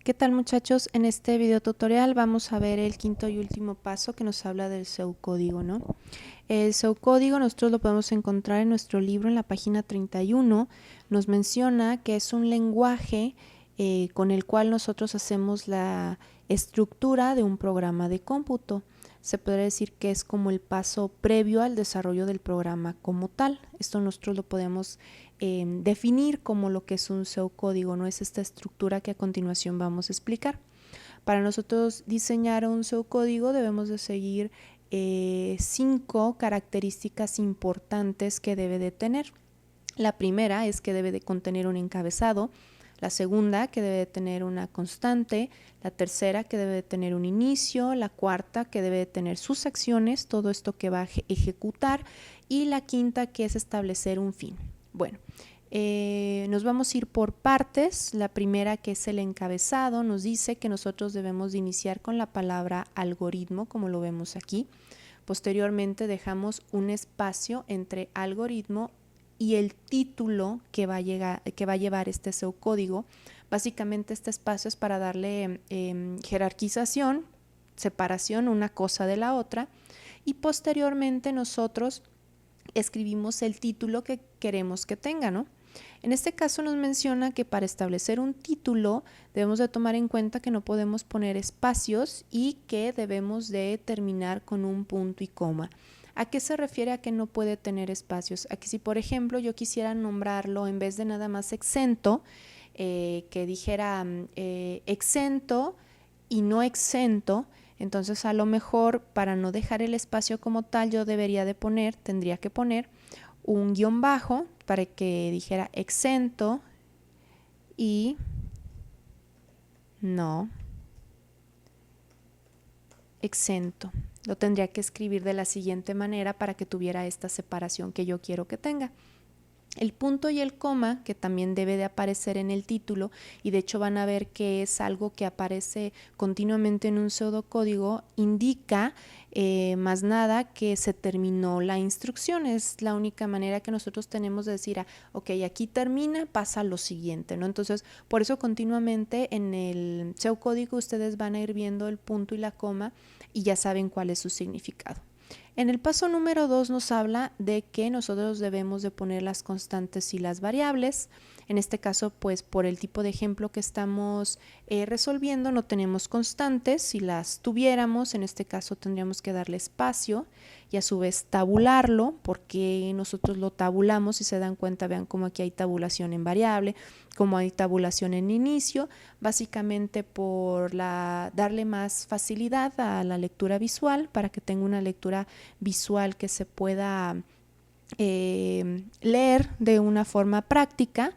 ¿Qué tal, muchachos? En este video tutorial vamos a ver el quinto y último paso que nos habla del pseudocódigo, ¿no? El pseudocódigo nosotros lo podemos encontrar en nuestro libro en la página 31. Nos menciona que es un lenguaje con el cual nosotros hacemos la estructura de un programa de cómputo. Se podría decir que es como el paso previo al desarrollo del programa como tal. Esto nosotros lo podemos definir como lo que es un pseudocódigo, no es esta estructura que a continuación vamos a explicar. Para nosotros diseñar un pseudocódigo debemos de seguir 5 características importantes que debe de tener. La primera es que debe de contener un encabezado, la segunda que debe de tener una constante, la tercera que debe de tener un inicio, la cuarta que debe de tener sus acciones, todo esto que va a ejecutar, y la quinta que es establecer un fin. Bueno, nos vamos a ir por partes. La primera, que es el encabezado, nos dice que nosotros debemos de iniciar con la palabra algoritmo, como lo vemos aquí. Posteriormente dejamos un espacio entre algoritmo y el título que va a llevar este pseudocódigo. Básicamente este espacio es para darle jerarquización, separación una cosa de la otra, y posteriormente nosotros escribimos el título que queremos que tenga, ¿no? En este caso nos menciona que para establecer un título debemos de tomar en cuenta que no podemos poner espacios y que debemos de terminar con un punto y coma. ¿A qué se refiere a que no puede tener espacios? A que si, por ejemplo, yo quisiera nombrarlo en vez de nada más exento, que dijera exento y no exento, entonces a lo mejor para no dejar el espacio como tal yo tendría que poner un guión bajo para que dijera exento y no exento. Lo tendría que escribir de la siguiente manera para que tuviera esta separación que yo quiero que tenga. El punto y el coma, que también debe de aparecer en el título, y de hecho van a ver que es algo que aparece continuamente en un pseudocódigo, indica más nada que se terminó la instrucción. Es la única manera que nosotros tenemos de decir, ok, aquí termina, pasa a lo siguiente, ¿no? Entonces, por eso continuamente en el pseudocódigo ustedes van a ir viendo el punto y la coma y ya saben cuál es su significado. En el paso número 2 nos habla de que nosotros debemos de poner las constantes y las variables. En este caso, pues por el tipo de ejemplo que estamos resolviendo, no tenemos constantes. Si las tuviéramos, en este caso tendríamos que darle espacio y a su vez tabularlo, porque nosotros lo tabulamos. Si se dan cuenta, vean cómo aquí hay tabulación en variable, como hay tabulación en inicio, básicamente por darle más facilidad a la lectura visual, para que tenga una lectura visual que se pueda leer de una forma práctica.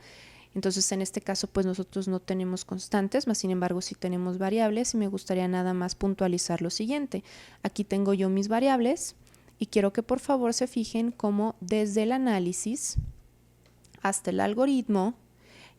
Entonces en este caso pues nosotros no tenemos constantes, más sin embargo sí tenemos variables, y me gustaría nada más puntualizar lo siguiente. Aquí tengo yo mis variables y quiero que por favor se fijen cómo desde el análisis hasta el algoritmo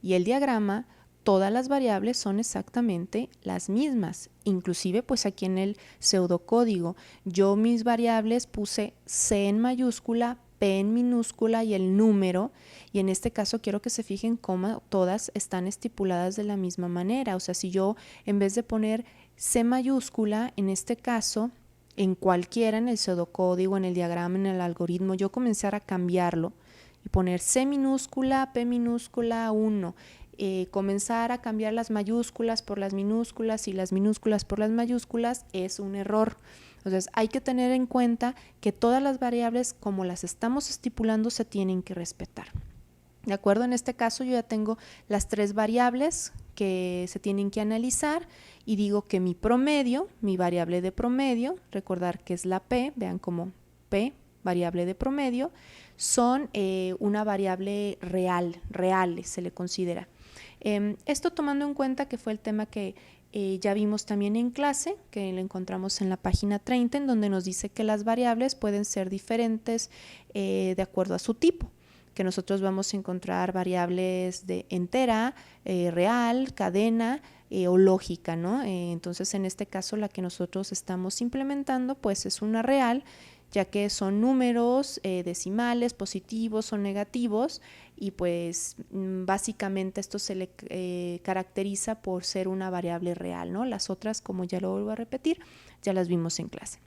y el diagrama todas las variables son exactamente las mismas. Inclusive pues aquí en el pseudocódigo yo mis variables puse C en mayúscula, P en minúscula y el número, y en este caso quiero que se fijen cómo todas están estipuladas de la misma manera. O sea, si yo en vez de poner C mayúscula, en este caso en cualquiera, en el pseudocódigo, en el diagrama, en el algoritmo, yo comenzara a cambiarlo y poner C minúscula, P minúscula, 1, comenzar a cambiar las mayúsculas por las minúsculas y las minúsculas por las mayúsculas, es un error. Entonces hay que tener en cuenta que todas las variables, como las estamos estipulando, se tienen que respetar. ¿De acuerdo? En este caso yo ya tengo las 3 variables que se tienen que analizar, y digo que mi promedio, mi variable de promedio, recordar que es la P, vean como P, variable de promedio, son una variable reales se le considera. Esto tomando en cuenta que fue el tema que ya vimos también en clase, que lo encontramos en la página 30, en donde nos dice que las variables pueden ser diferentes de acuerdo a su tipo, que nosotros vamos a encontrar variables de entera, real, cadena o lógica, ¿no? Entonces en este caso la que nosotros estamos implementando pues es una real, ya que son números decimales, positivos o negativos, y pues básicamente esto se le caracteriza por ser una variable real, ¿no? Las otras, como ya lo vuelvo a repetir, ya las vimos en clase.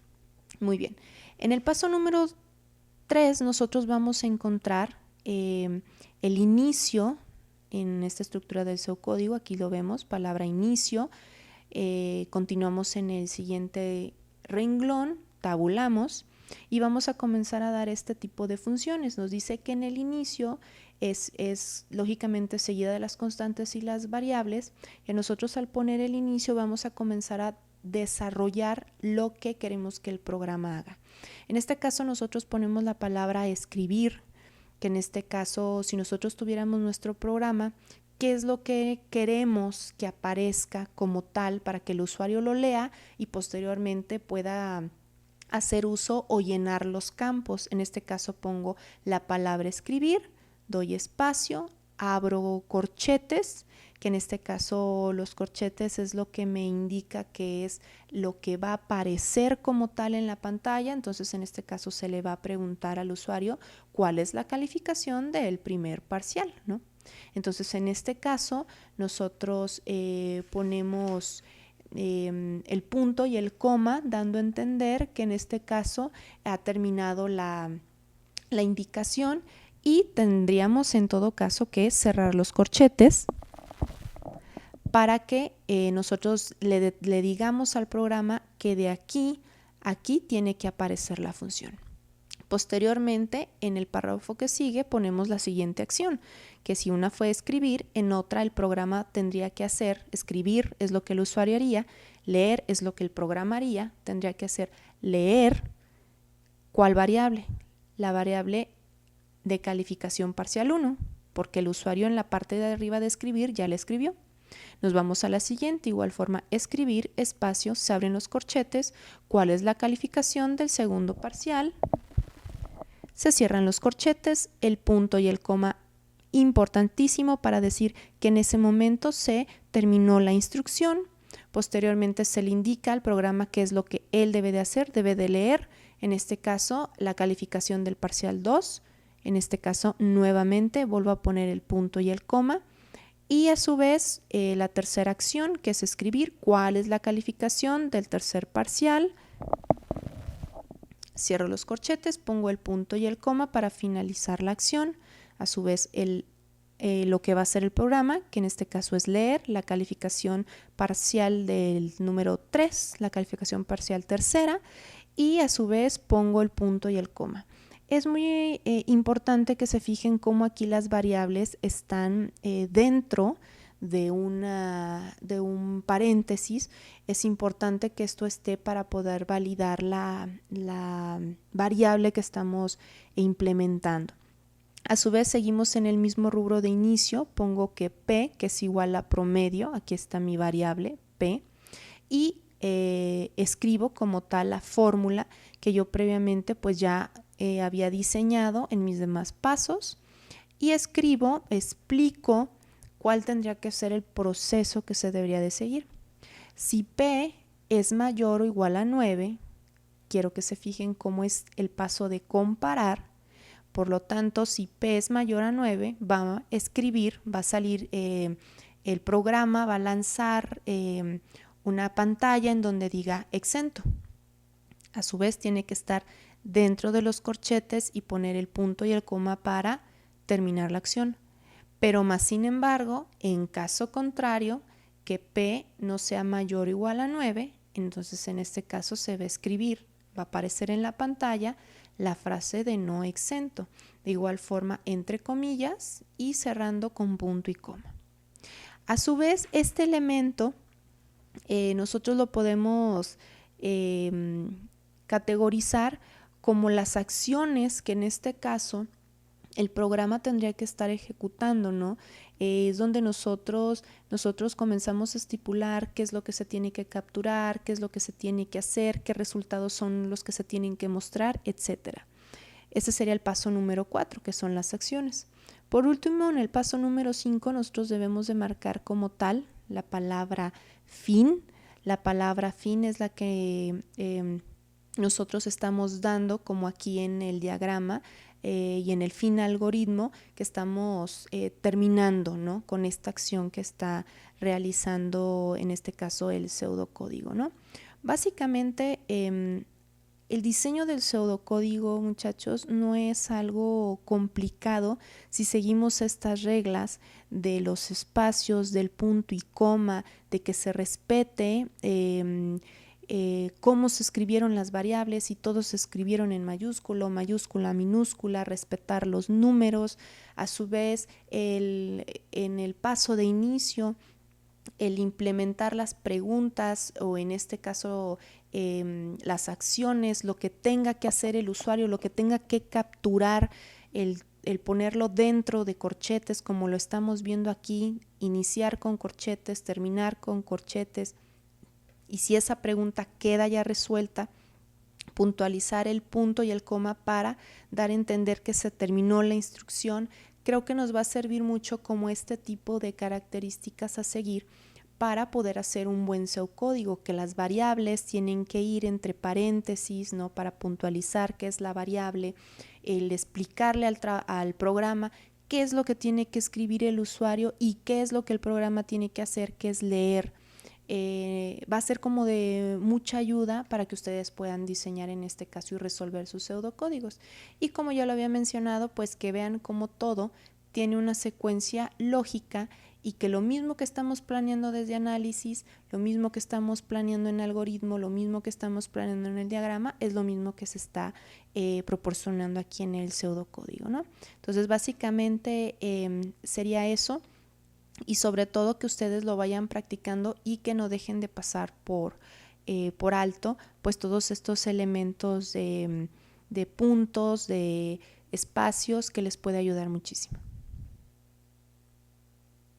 Muy bien. En el paso número 3 nosotros vamos a encontrar el inicio en esta estructura del pseudocódigo. Aquí lo vemos, palabra inicio. Continuamos en el siguiente renglón, tabulamos y vamos a comenzar a dar este tipo de funciones. Nos dice que en el inicio es lógicamente seguida de las constantes y las variables, y nosotros al poner el inicio vamos a comenzar a desarrollar lo que queremos que el programa haga. En este caso nosotros ponemos la palabra escribir, que en este caso, si nosotros tuviéramos nuestro programa, ¿qué es lo que queremos que aparezca como tal para que el usuario lo lea y posteriormente pueda hacer uso o llenar los campos? En este caso pongo la palabra escribir, doy espacio, abro corchetes, que en este caso los corchetes es lo que me indica que es lo que va a aparecer como tal en la pantalla. Entonces en este caso se le va a preguntar al usuario cuál es la calificación del primer parcial, ¿no? Entonces en este caso nosotros ponemos el punto y el coma, dando a entender que en este caso ha terminado la indicación, y tendríamos en todo caso que cerrar los corchetes para que nosotros le digamos al programa que de aquí a aquí tiene que aparecer la función. Posteriormente, en el párrafo que sigue, ponemos la siguiente acción, que si una fue escribir, en otra el programa tendría que hacer, escribir es lo que el usuario haría, leer es lo que el programa haría, tendría que hacer leer, ¿cuál variable? La variable de calificación parcial 1, porque el usuario en la parte de arriba de escribir ya le escribió. Nos vamos a la siguiente, igual forma, escribir, espacio, se abren los corchetes, ¿cuál es la calificación del segundo parcial? Se cierran los corchetes, el punto y el coma, importantísimo para decir que en ese momento se terminó la instrucción. Posteriormente se le indica al programa qué es lo que él debe de hacer, debe de leer, en este caso la calificación del parcial 2, en este caso nuevamente vuelvo a poner el punto y el coma, y a su vez la tercera acción, que es escribir cuál es la calificación del tercer parcial. Cierro los corchetes, pongo el punto y el coma para finalizar la acción. A su vez lo que va a hacer el programa, que en este caso es leer la calificación parcial del número 3, la calificación parcial tercera, y a su vez pongo el punto y el coma. Es muy importante que se fijen cómo aquí las variables están dentro de un paréntesis. Es importante que esto esté para poder validar la variable que estamos implementando. A su vez seguimos en el mismo rubro de inicio, pongo que P, que es igual a promedio, aquí está mi variable P, y escribo como tal la fórmula que yo previamente pues ya había diseñado en mis demás pasos, y explico cuál tendría que ser el proceso que se debería de seguir. Si P es mayor o igual a 9, quiero que se fijen cómo es el paso de comparar. Por lo tanto, si P es mayor a 9, va a escribir, va a salir el programa, va a lanzar una pantalla en donde diga exento. A su vez tiene que estar dentro de los corchetes y poner el punto y el coma para terminar la acción. Pero más sin embargo, en caso contrario, que P no sea mayor o igual a 9, entonces en este caso se va a escribir, va a aparecer en la pantalla la frase de no exento, de igual forma entre comillas y cerrando con punto y coma. A su vez, este elemento nosotros lo podemos categorizar como las acciones que en este caso el programa tendría que estar ejecutando, ¿no? Es donde nosotros comenzamos a estipular qué es lo que se tiene que capturar, qué es lo que se tiene que hacer, qué resultados son los que se tienen que mostrar, etcétera. Este sería el paso número 4, que son las acciones. Por último, en el paso número 5, nosotros debemos de marcar como tal la palabra fin. La palabra fin es la que nosotros estamos dando, como aquí en el diagrama y en el fin algoritmo, que estamos terminando, ¿no?, con esta acción que está realizando, en este caso, el pseudocódigo, ¿no? Básicamente, el diseño del pseudocódigo, muchachos, no es algo complicado si seguimos estas reglas de los espacios, del punto y coma, de que se respete cómo se escribieron las variables, y todos se escribieron en mayúscula, mayúscula, minúscula, respetar los números. A su vez, en el paso de inicio, el implementar las preguntas, o en este caso las acciones, lo que tenga que hacer el usuario, lo que tenga que capturar, el ponerlo dentro de corchetes, como lo estamos viendo aquí, iniciar con corchetes, terminar con corchetes, y si esa pregunta queda ya resuelta, puntualizar el punto y el coma para dar a entender que se terminó la instrucción. Creo que nos va a servir mucho como este tipo de características a seguir para poder hacer un buen pseudocódigo, que las variables tienen que ir entre paréntesis, ¿no?, para puntualizar qué es la variable, el explicarle al programa qué es lo que tiene que escribir el usuario y qué es lo que el programa tiene que hacer, que es leer. Va a ser como de mucha ayuda para que ustedes puedan diseñar en este caso y resolver sus pseudocódigos. Y como ya lo había mencionado, pues que vean cómo todo tiene una secuencia lógica, y que lo mismo que estamos planeando desde análisis, lo mismo que estamos planeando en algoritmo, lo mismo que estamos planeando en el diagrama, es lo mismo que se está proporcionando aquí en el pseudocódigo, ¿no? Entonces, básicamente sería eso. Y sobre todo que ustedes lo vayan practicando y que no dejen de pasar por alto pues todos estos elementos de puntos, de espacios, que les puede ayudar muchísimo.